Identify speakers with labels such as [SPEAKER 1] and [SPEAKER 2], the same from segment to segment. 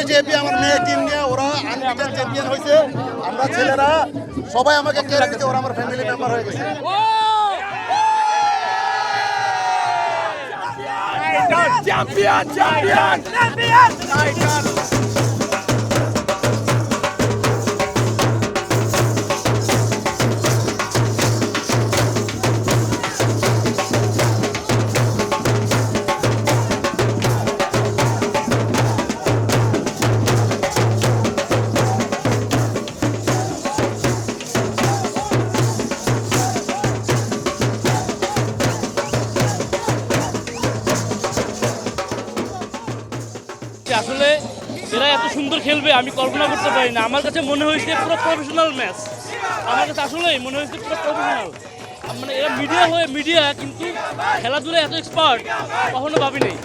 [SPEAKER 1] JP আমার মেয়ে team নিয়ে ওরা আনবিটেন চ্যাম্পিয়ন হয়েছে। আমরা ছেলেরা সবাই আমাকে কেয়ার দিচ্ছে, ওরা আমার ফ্যামিলি মেম্বার হয়ে গেছে।
[SPEAKER 2] Champion champion champion.
[SPEAKER 3] আসলে এরা এত সুন্দর খেলবে আমি কল্পনা করতে পারি না। আমার কাছে মনে হয়েছে পুরো প্রফেশনাল ম্যাচ। আমার কাছে আসলেই মনে হয়েছে পুরো প্রফেশনাল। মানে এরা মিডিয়া কিন্তু খেলাধুলায় এত এক্সপার্ট কখনো ভাবি নেই।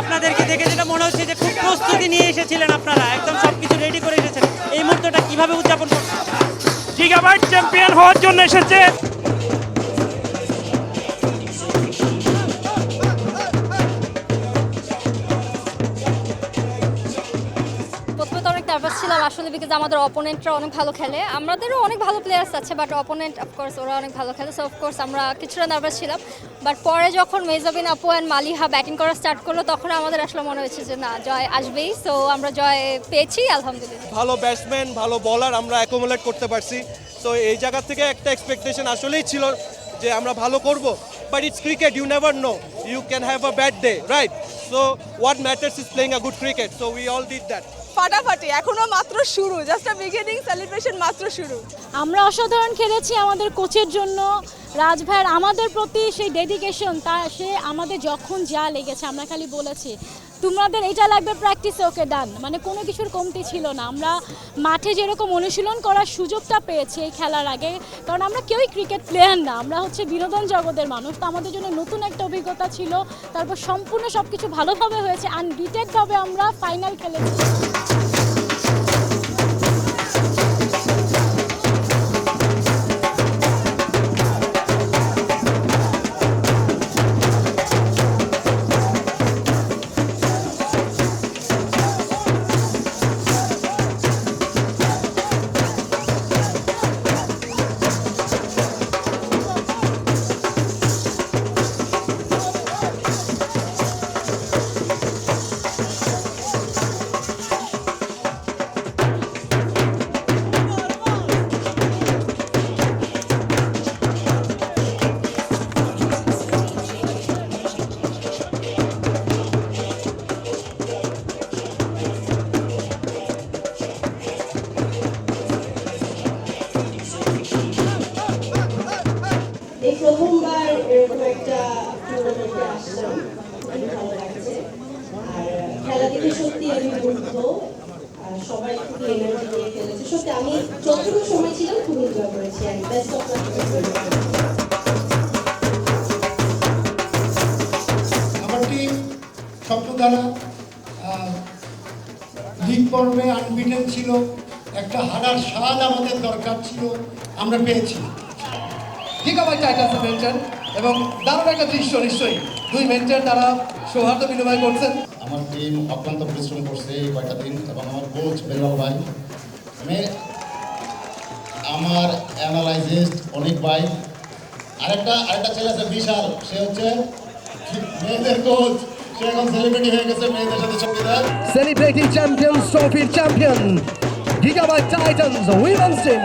[SPEAKER 4] আপনাদেরকে দেখে যেটা মনে হচ্ছে যে খুব প্রস্তুতি নিয়ে এসেছিলেন, আপনারা একদম সবকিছু রেডি করে এসেছেন। এই মুহূর্তটা কিভাবে উদযাপন করছেন?
[SPEAKER 2] গিগাবাইট চ্যাম্পিয়ন হওয়ার জন্য এসেছে।
[SPEAKER 5] প্রথমে তো অনেক নার্ভাস ছিলাম আসলে, বিকজ আমাদের অপোনেন্টরা অনেক ভালো খেলে, আমাদেরও অনেক ভালো প্লেয়ার্স আছে, বাট অপোনেন্ট অফকোর্স ওরা অনেক ভালো খেলে। সো অফকোর্স আমরা কিছুটা নার্ভাস ছিলাম, বাট পরে যখন মেজাবিন আপু অ্যান্ড মালিহা ব্যাটিং করা স্টার্ট করলো তখন আমাদের আসলে মনে হয়েছে যে না, জয় আসবেই। সো আমরা জয় পেয়েছি আলহামদুলিল্লাহ।
[SPEAKER 6] ভালো ব্যাটসম্যান, ভালো বলার আমরা অ্যাকোমোডেট করতে পারছি। তো এই জায়গা থেকে একটা এক্সপেকটেশন আসলেই ছিল যে আমরা ভালো করব, but it's cricket, you never know, you can have a bad day, right? So what matters is playing a good cricket, so we all did that.
[SPEAKER 7] ফাটাফাটি, এখনো মাত্র শুরু, জাস্ট আ বিগিনিং, সেলিব্রেশন মাত্র শুরু।
[SPEAKER 8] আমরা অসাধারণ খেলেছি। আমাদের কোচের জন্য রাজ ভাইয়ের আমাদের প্রতি সেই ডেডিকেশন, সে আমাদের যখন যা লেগেছে আমরা খালি বলেছি তোমাদের এটা লাগবে প্র্যাকটিসে, ওকে ডান। মানে কোনো কিছুর কমতি ছিল না। আমরা মাঠে যেরকম অনুশীলন করার সুযোগটা পেয়েছি এই খেলার আগে, কারণ আমরা কেউই ক্রিকেট প্লেয়ার না, আমরা হচ্ছে বিনোদন জগতের মানুষ। তো আমাদের জন্য নতুন একটা অভিজ্ঞতা ছিল। তারপর সম্পূর্ণ সব কিছু ভালোভাবে হয়েছে, আনবিটেডভাবে আমরা ফাইনাল খেলেছি।
[SPEAKER 9] এই প্রথমবার এরকম একটা টুর্নামেন্টে আসলাম, খুবই ভালো লাগছে। আর খেলা দেখে সত্যি আমি মুগ্ধ, সবাই খুবই এনার্জি নিয়ে খেলেছে। সত্যি আমি যতটুকু সময় ছিলাম খুব এনজয় করেছি। আর বেস্ট অফ লাক।
[SPEAKER 10] আমার টিম স্বপ্নধারা লিগ পর্বে আনবিটেন ছিল, একটা হারার স্বাদ আমাদের দরকার ছিল, আমরা পেয়েছি।
[SPEAKER 11] গিগাবাইট টাইটান্স মেন্টন এবং দারুণ একটা দৃশ্য, নিশ্চয়ই দুই মেন্টন তারা সৌহার্দ্য বিনিময় করছেন।
[SPEAKER 1] আমার টিম অক্লান্ত পরিশ্রম করছে এই কয়টা দিন, এবং আমার কোচ বেলাল ভাই, আমার অ্যানালাইজিস্ট অনেক ভাই, আরেকটা ছেলে আছে বিশাল, সে হচ্ছে মেয়েদের কোচ, সে এখন সেলিব্রিটি হয়ে গেছে, মেয়েদের সাথে ছবি দেয়।
[SPEAKER 11] সেলিব্রিটি চ্যাম্পিয়ন্স ট্রফির champion gigabyte Titans women's team.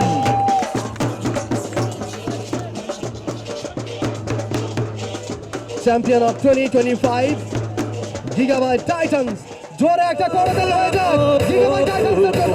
[SPEAKER 11] Champion of 2025 gigabyte Titans. জোরে একটা করে দিল হয়ে যাক গিগাবাইট টাইটান্সের জন্য।